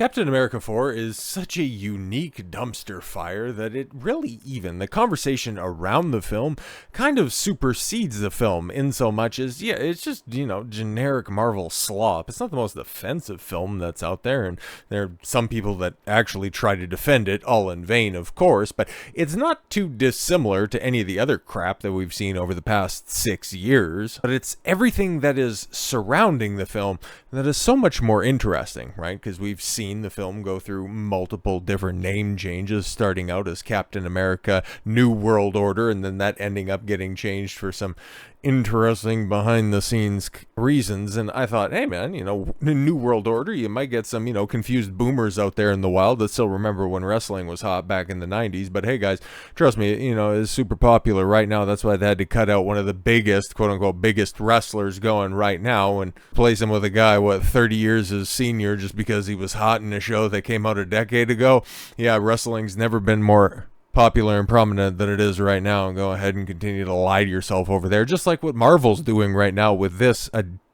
Captain America 4 is such a unique dumpster fire that it really the conversation around the film kind of supersedes the film in so much as, it's just, generic Marvel slop. It's not the most offensive film that's out there, and there are some people that actually try to defend it, all in vain, of course, but it's not too dissimilar to any of the other crap that we've seen over the past 6 years, but it's everything that is surrounding the film that is so much more interesting, right? Because we've seen the film go through multiple different name changes, starting out as Captain America New World Order, and then that ending up getting changed for some interesting behind the scenes reasons. And I thought, hey man, New World Order, you might get some, confused boomers out there in the wild that still remember when wrestling was hot back in the 90s. But hey guys, trust me, it's super popular right now. That's why they had to cut out one of the biggest, quote unquote, biggest wrestlers going right now and place him with a guy, 30 years his senior just because he was hot in a show that came out a decade ago. Yeah, wrestling's never been more popular and prominent than it is right now, and go ahead and continue to lie to yourself over there, just like what Marvel's doing right now with this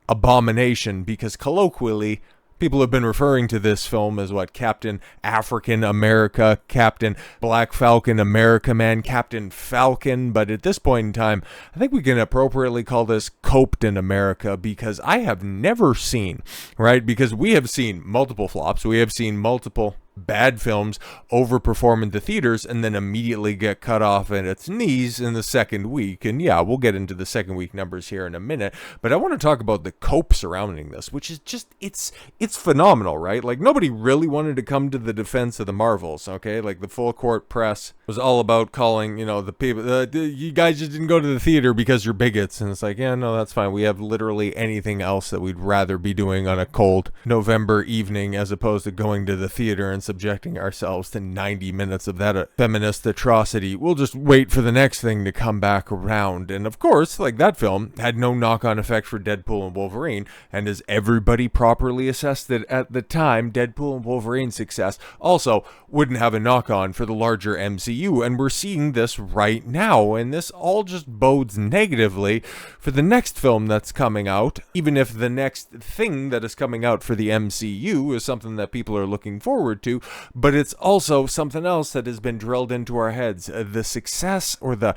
abomination, because colloquially people have been referring to this film as Captain African America, Captain Black Falcon America Man, Captain Falcon, but at this point in time, I think we can appropriately call this Coped in America, because I have never seen, right, because we have seen multiple flops, we have seen multiple bad films overperform in the theaters and then immediately get cut off at its knees in the second week. And yeah, we'll get into the second week numbers here in a minute, but I want to talk about the cope surrounding this, which is just, it's phenomenal, right? Like, nobody really wanted to come to the defense of the Marvels, okay? Like, the full court press was all about calling, the people, you guys just didn't go to the theater because you're bigots. And it's like, yeah, no, that's fine. We have literally anything else that we'd rather be doing on a cold November evening as opposed to going to the theater and subjecting ourselves to 90 minutes of that feminist atrocity. We'll just wait for the next thing to come back around. And of course, like, that film had no knock-on effect for Deadpool and Wolverine, and as everybody properly assessed it at the time, Deadpool and Wolverine's success also wouldn't have a knock-on for the larger MCU, and we're seeing this right now, and this all just bodes negatively for the next film that's coming out, even if the next thing that is coming out for the MCU is something that people are looking forward to. But it's also something else that has been drilled into our heads. The success or the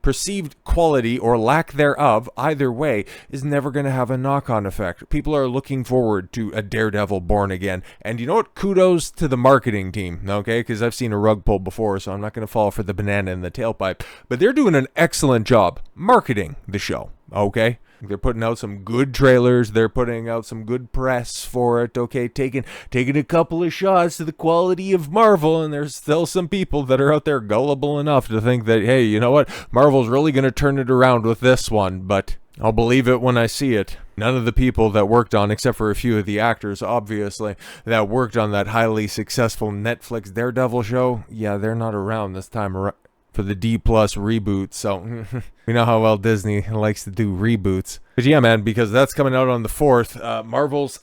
perceived quality or lack thereof, either way, is never going to have a knock-on effect. People are looking forward to a Daredevil Born Again. And you know what? Kudos to the marketing team, okay? Because I've seen a rug pull before, so I'm not going to fall for the banana in the tailpipe. But they're doing an excellent job marketing the show, okay? They're putting out some good trailers. They're putting out some good press for it. Okay, taking a couple of shots to the quality of Marvel, and there's still some people that are out there gullible enough to think that, hey, you know what? Marvel's really going to turn it around with this one, but I'll believe it when I see it. None of the people that worked on, except for a few of the actors, obviously, that worked on that highly successful Netflix Daredevil show, yeah, they're not around this time around for the D+ reboot, so we know how well Disney likes to do reboots. But yeah, man, because that's coming out on the 4th. Marvel's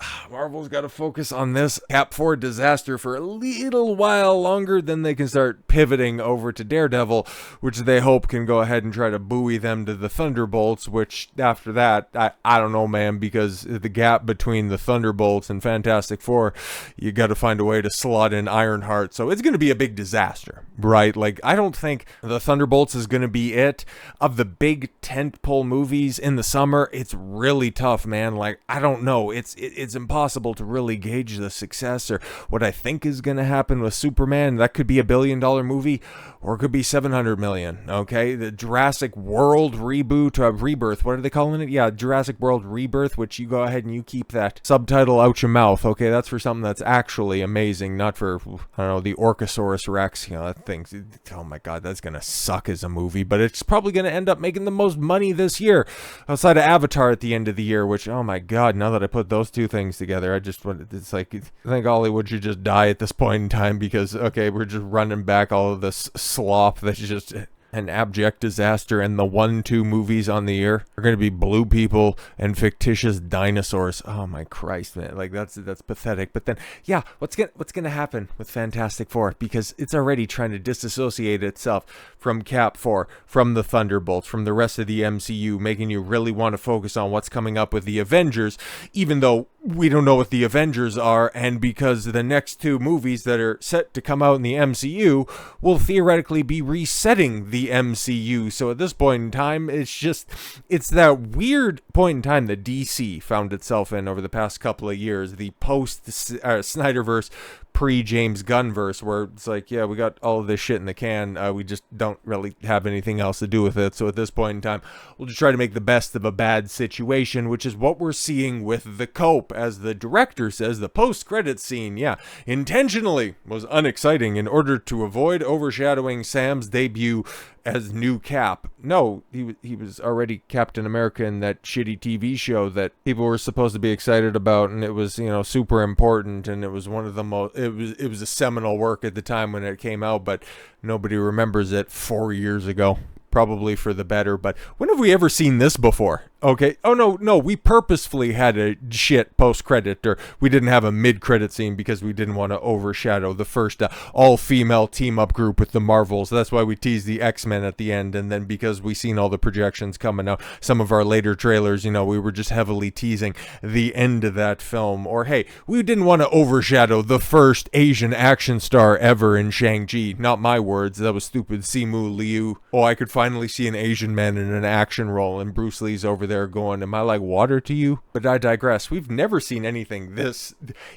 got to focus on this Cap 4 disaster for a little while longer, then they can start pivoting over to Daredevil, which they hope can go ahead and try to buoy them to the Thunderbolts, which after that, I don't know, man, because the gap between the Thunderbolts and Fantastic Four, you got to find a way to slot in Ironheart, so it's going to be a big disaster, right? Like, I don't think the Thunderbolts is going to be it. Of the big tentpole movies in the summer, it's really tough, man. Like, I don't know. It's impossible to really gauge the success or what I think is going to happen with Superman. That could be $1 billion movie, or it could be 700 million, okay? The Jurassic World reboot, Rebirth, what are they calling it? Yeah, Jurassic World Rebirth, which you go ahead and you keep that subtitle out your mouth, okay? That's for something that's actually amazing, not for, I don't know, the Orcosaurus Rex, that thing. Oh my God, that's going to suck as a movie, but it's probably going to end up making the most money this year, outside of Avatar at the end of the year, which, oh my God, now that I put those two things together, it's like, I think Hollywood should just die at this point in time, because, okay, we're just running back all of this slop that's just an abject disaster, and the 1-2 movies on the year are going to be blue people and fictitious dinosaurs. Oh my Christ, man, like that's pathetic. But then, yeah, what's gonna happen with Fantastic Four, because it's already trying to disassociate itself from Cap 4, from the Thunderbolts, from the rest of the MCU, making you really want to focus on what's coming up with the Avengers, even though we don't know what the Avengers are, and because the next two movies that are set to come out in the MCU will theoretically be resetting the MCU. So at this point in time, it's that weird point in time that DC found itself in over the past couple of years, the post-Snyderverse, pre-James Gunnverse, where it's like, yeah, we got all of this shit in the can, we just don't really have anything else to do with it. So at this point in time, we'll just try to make the best of a bad situation, which is what we're seeing with The Cope. As the director says, the post-credit scene, intentionally was unexciting in order to avoid overshadowing Sam's debut as new Cap. No, he was already Captain America in that shitty TV show that people were supposed to be excited about, and it was, super important, and it was one of the most, it was a seminal work at the time when it came out, but nobody remembers it 4 years ago. Probably for the better, but when have we ever seen this before? Okay. Oh, no, we purposefully had a shit post-credit, or we didn't have a mid-credit scene because we didn't want to overshadow the first all-female team-up group with the Marvels. That's why we teased the X-Men at the end, and then because we seen all the projections coming out, some of our later trailers, we were just heavily teasing the end of that film. Or, hey, we didn't want to overshadow the first Asian action star ever in Shang-Chi. Not my words, that was stupid Simu Liu. Oh, I could finally see an Asian man in an action role, and Bruce Lee's over there going, am I like water to you? But I digress. We've never seen anything this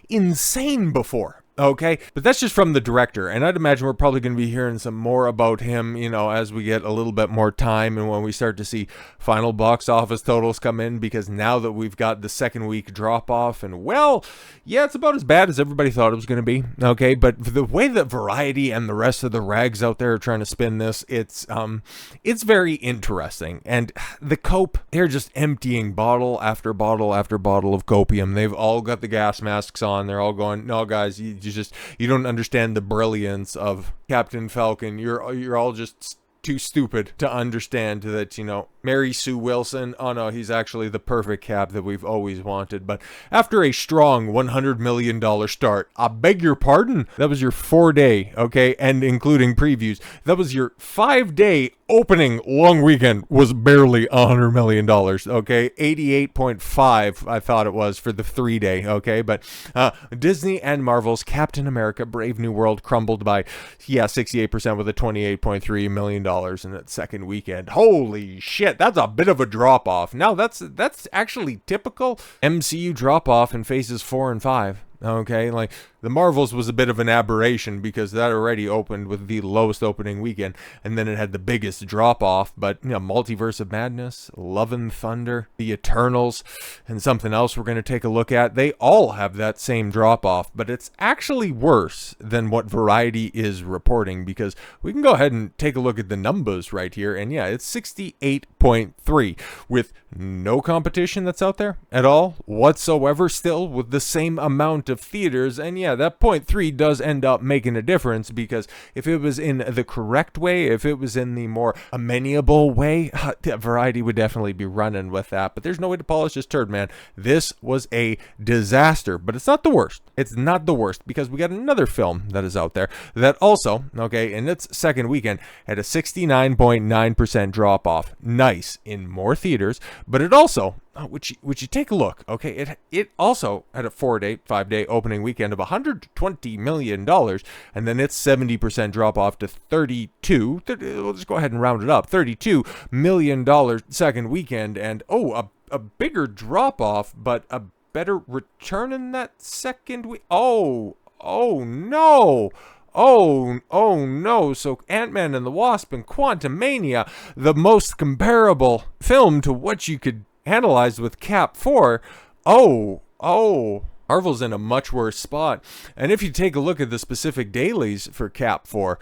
insane before. Okay, but that's just from the director, and I'd imagine we're probably going to be hearing some more about him, as we get a little bit more time and when we start to see final box office totals come in, because now that we've got the second week drop off, and it's about as bad as everybody thought it was going to be, okay, but the way that Variety and the rest of the rags out there are trying to spin this, it's very interesting. And the Cope, they're just emptying bottle after bottle after bottle of copium. They've all got the gas masks on. They're all going, no guys, you don't understand the brilliance of Captain Falcon. You're all just too stupid to understand that, Mary Sue Wilson, oh no, he's actually the perfect Cap that we've always wanted. But after a strong $100 million start, I beg your pardon, that was your 4-day, okay, and including previews, that was your 5-day opening long weekend was barely $100 million, okay, 88.5 I thought it was for the 3-day, okay, but Disney and Marvel's Captain America Brave New World crumbled by 68% with a $28.3 million in that second weekend. Holy shit, that's a bit of a drop off. Now that's actually typical MCU drop off in phases 4 and 5. Okay, like the Marvels was a bit of an aberration because that already opened with the lowest opening weekend, and then it had the biggest drop off. But Multiverse of Madness, Love and Thunder, The Eternals, and something else we're going to take a look at, they all have that same drop off, but it's actually worse than what Variety is reporting, because we can go ahead and take a look at the numbers right here, and it's 68.3 with no competition that's out there at all whatsoever, still with the same amount of theaters. And that 0.3 does end up making a difference, because if it was in the correct way, if it was in the more amenable way, Variety would definitely be running with that. But there's no way to polish this turd, man. This was a disaster, but it's not the worst. It's not the worst, because we got another film that is out there that also, okay, in its second weekend had a 69.9% drop off. Nice, in more theaters, but it also, would you take a look, okay, it also had a 5-day opening weekend of $120 million, and then its 70% drop off to we'll just go ahead and round it up, $32 million second weekend, and a bigger drop off, but a better return in that second week. Oh no. Oh no, so Antman and the Wasp and Quantumania, the most comparable film to what you could analyze with Cap 4, Marvel's in a much worse spot. And if you take a look at the specific dailies for Cap 4,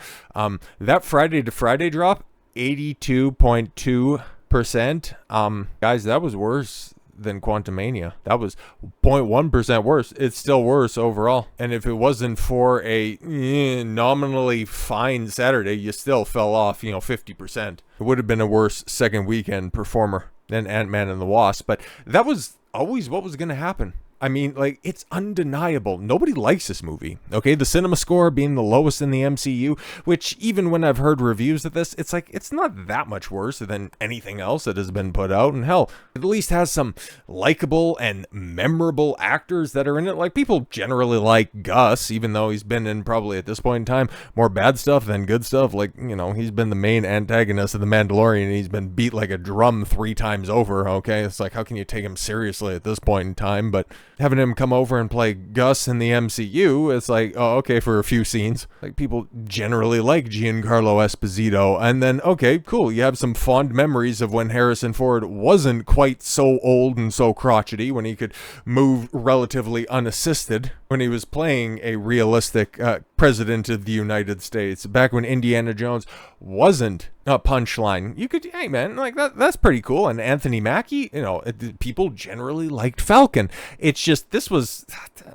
that Friday to Friday drop, 82.2%. Guys, that was worse than Quantumania. That was 0.1% worse. It's still worse overall. And if it wasn't for a nominally fine Saturday, you still fell off, 50%. It would have been a worse second weekend performer than Ant-Man and the Wasp. But that was always what was going to happen. I mean, like, it's undeniable. Nobody likes this movie, okay? The cinema score being the lowest in the MCU, which even when I've heard reviews of this, it's like, it's not that much worse than anything else that has been put out. And hell, it at least has some likable and memorable actors that are in it. Like, people generally like Gus, even though he's been in probably at this point in time more bad stuff than good stuff. Like, you know, he's been the main antagonist of The Mandalorian, and he's been beat like a drum 3 times over, okay? It's like, how can you take him seriously at this point in time? But having him come over and play Gus in the MCU, it's like, oh, okay, for a few scenes. Like, people generally like Giancarlo Esposito. And then, okay, cool, you have some fond memories of when Harrison Ford wasn't quite so old and so crotchety, when he could move relatively unassisted, when he was playing a realistic president of the United States, back when Indiana Jones wasn't a punchline. You could, hey man, like that's pretty cool. And Anthony Mackie, you know, people generally liked Falcon. It's just, this was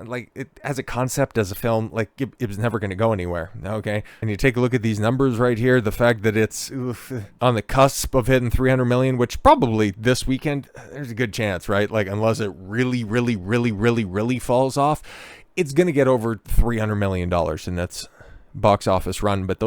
like, as a concept, as a film, like it was never going to go anywhere. Okay. And you take a look at these numbers right here, the fact that it's on the cusp of hitting 300 million, which probably this weekend, there's a good chance, right? Like, unless it really falls off, it's going to get over $300 million in its box office run. But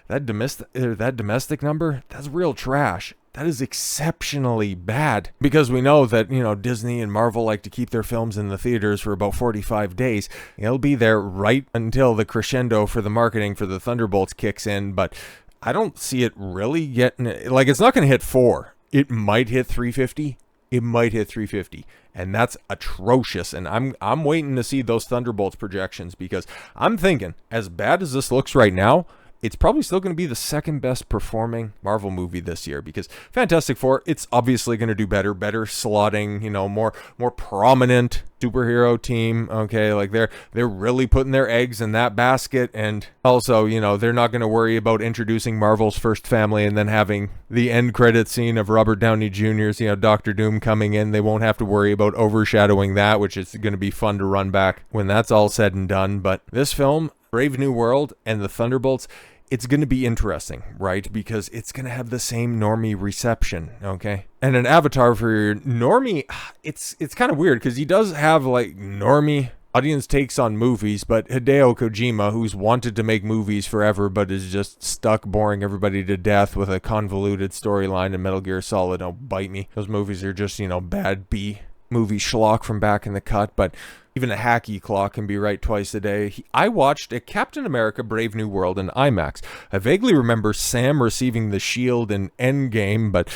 that domestic number, that's real trash. That is exceptionally bad, because we know that, you know, Disney and Marvel like to keep their films in the theaters for about 45 days. It'll be there right until the crescendo for the marketing for the Thunderbolts kicks in, but I don't see it really getting, like, it's not going to hit 4. It might hit 350. It might hit 350, and that's atrocious. And I'm waiting to see those Thunderbolts projections, because I'm thinking, as bad as this looks right now, it's probably still going to be the second best performing Marvel movie this year, because Fantastic Four, it's obviously going to do better slotting, you know, more prominent superhero team. Okay, like they're really putting their eggs in that basket. And also, you know, they're not going to worry about introducing Marvel's first family and then having the end credit scene of Robert Downey Jr.'s, you know, Doctor Doom coming in. They won't have to worry about overshadowing that, which is going to be fun to run back when that's all said and done. But this film, Brave New World and the Thunderbolts, it's going to be interesting, right? Because it's going to have the same normie reception, okay? And an avatar for your normie, it's kind of weird, because he does have like normie audience takes on movies, but Hideo Kojima, who's wanted to make movies forever but is just stuck boring everybody to death with a convoluted storyline in Metal Gear Solid, don't bite me. Those movies are just, you know, bad B-movie schlock from back in the cut, but even a hacky clock can be right twice a day. I watched a Captain America Brave New World in IMAX. I vaguely remember Sam receiving the shield in Endgame, but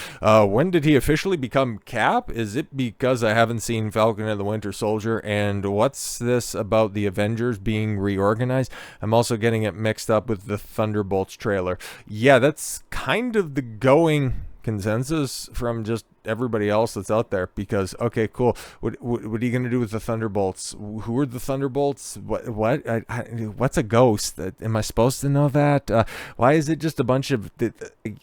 when did he officially become Cap? Is it because I haven't seen Falcon and the Winter Soldier? And what's this about the Avengers being reorganized? I'm also getting it mixed up with the Thunderbolts trailer. Yeah, that's kind of the going consensus from just everybody else that's out there, because okay, cool, what are you gonna do with the Thunderbolts? Who are the Thunderbolts? What's a ghost? Am I supposed to know that? Why is it just a bunch of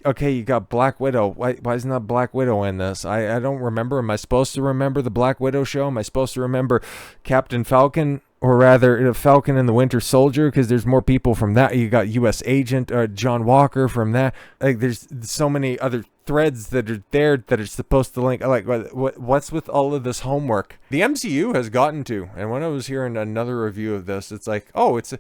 okay, you got Black Widow. Why isn't that Black Widow in this? I don't remember. Am I supposed to remember the Black Widow show? Am I supposed to remember Captain Falcon? Or rather, Falcon and the Winter Soldier, because there's more people from that. You got U.S. Agent John Walker from that. Like, there's so many other threads that are there that are supposed to link. Like, what's with all of this homework? The MCU has gotten to, and when I was hearing another review of this, it's like, oh, it's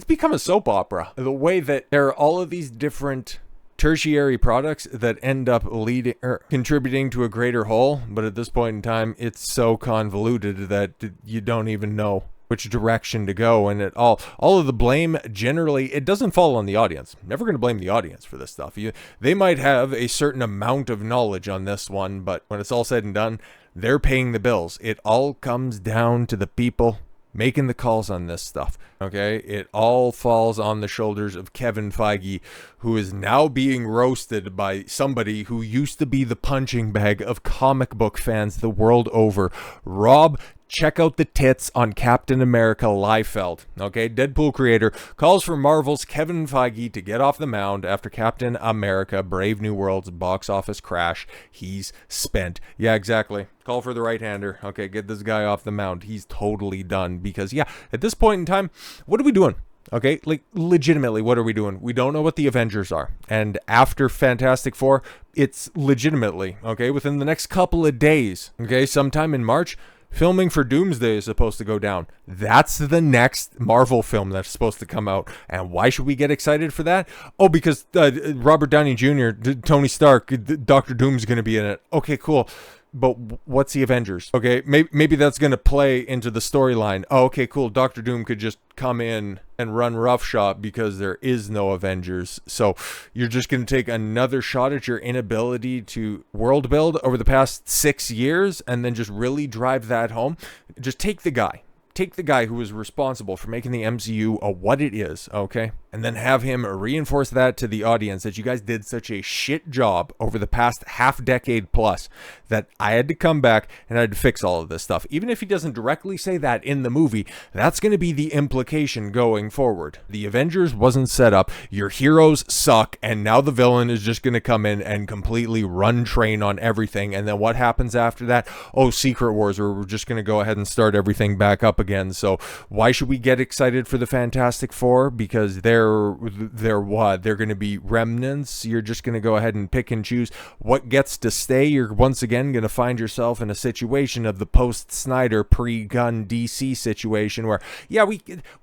become a soap opera. The way that there are all of these different tertiary products that end up leading or contributing to a greater whole, but at this point in time, it's so convoluted that you don't even know which direction to go. And all of the blame, generally, it doesn't fall on the audience. Never going to blame the audience for this stuff. They might have a certain amount of knowledge on this one, but when it's all said and done, they're paying the bills. It all comes down to the people making the calls on this stuff, okay? It all falls on the shoulders of Kevin Feige, who is now being roasted by somebody who used to be the punching bag of comic book fans the world over. Rob, check out the tits on Captain America Liefeld, okay? Deadpool creator calls for Marvel's Kevin Feige to get off the mound after Captain America Brave New World's box office crash. He's spent. Yeah, exactly. Call for the right-hander. Okay, get this guy off the mound. He's totally done, because, yeah, at this point in time, what are we doing? Okay, like, legitimately, what are we doing? We don't know what the Avengers are. And after Fantastic Four, it's legitimately, okay, within the next couple of days, okay, sometime in March, Filming for Doomsday is supposed to go down. That's the next Marvel film that's supposed to come out. And why should we get excited for that? Oh, because Robert Downey Jr., Tony Stark, Doctor Doom's going to be in it. Okay, cool. But what's the Avengers? Okay, maybe that's going to play into the storyline. Oh, okay, cool. Doctor Doom could just come in and run roughshod because there is no Avengers. So you're just going to take another shot at your inability to world build over the past 6 years and then just really drive that home. Just take the guy. Take the guy who was responsible for making the MCU what it is, okay? And then have him reinforce that to the audience that you guys did such a shit job over the past half decade plus that I had to come back and I had to fix all of this stuff. Even if he doesn't directly say that in the movie, that's going to be the implication going forward. The Avengers wasn't set up, your heroes suck, and now the villain is just going to come in and completely run train on everything. And then what happens after that? Oh, Secret Wars, where we're just going to go ahead and start everything back up again. So why should we get excited for the Fantastic Four? Because they're what? They're going to be remnants. You're just going to go ahead and pick and choose what gets to stay. You're once again going to find yourself in a situation of the post-Snyder, pre-Gunn DC situation where, yeah, we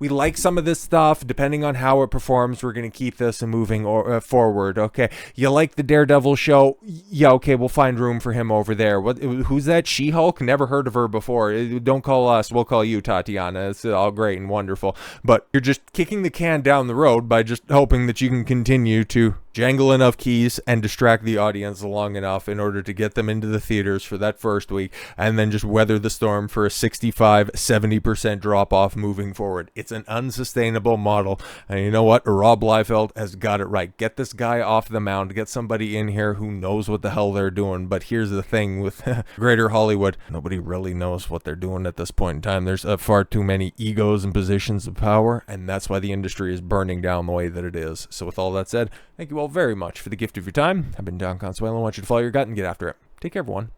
like some of this stuff. Depending on how it performs, we're going to keep this and moving forward. Okay, you like the Daredevil show? Yeah, okay, we'll find room for him over there. Who's that? She-Hulk? Never heard of her before. Don't call us. We'll call you Tatiana. It's all great and wonderful. But you're just kicking the can down the road by just hoping that you can continue to jangle enough keys and distract the audience long enough in order to get them into the theaters for that first week and then just weather the storm for a 65-70% drop off moving forward. It's an unsustainable model, and you know what? Rob Liefeld has got it right. Get this guy off the mound. Get somebody in here who knows what the hell they're doing. But here's the thing with Greater Hollywood, nobody really knows what they're doing at this point in time. There's far too many egos and positions of power, and that's why the industry is burning down the way that it is. So with all that said, thank you all very much for the gift of your time. I've been Don Consuelo. I want you to follow your gut and get after it. Take care, everyone.